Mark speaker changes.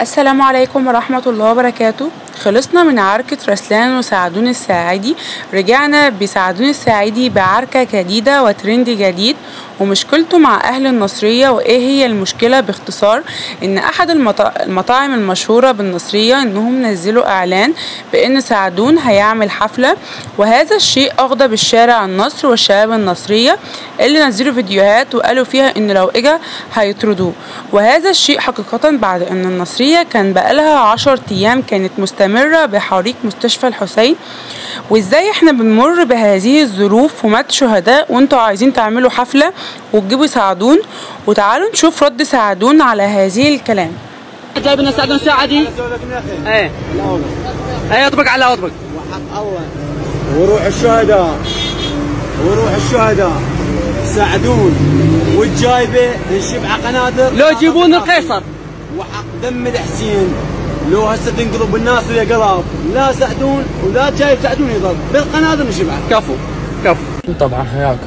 Speaker 1: السلام عليكم ورحمة الله وبركاته. خلصنا من عركة رسلان وسعدون الساعدي، رجعنا بسعدون الساعدي بعركة جديدة وترند جديد. ومشكلته مع أهل النصرية، وإيه هي المشكلة باختصار؟ إن أحد المطاعم المشهورة بالنصرية إنهم نزلوا إعلان بإن سعدون هيعمل حفلة، وهذا الشيء أغضب الشارع النصر والشباب النصرية اللي نزلوا فيديوهات وقالوا فيها إن لو إجا هيطردوه. وهذا الشيء حقيقة بعد إن النصرية كان بقالها 10 أيام كانت مستمرة بحريق مستشفى الحسين. وإزاي إحنا بنمر بهذه الظروف ومات شهداء وإنتوا عايزين تعملوا حفلة وتجيبوا سعدون؟ وتعالوا نشوف رد سعدون على هذه الكلام.
Speaker 2: جايب لنا سعدون ساعدي. ايه اطبق على اطبق.
Speaker 3: وحق الله وروح الشهداء سعدون، والجايبه الشبعه قنادر
Speaker 2: لو يجيبون القيصر.
Speaker 3: وحق دم الحسين لو هسه تنقلب الناس ويا قلب، لا سعدون ولا جايب سعدون يضرب بالقنادر الشبعه.
Speaker 2: كفو
Speaker 4: طبعا حياك.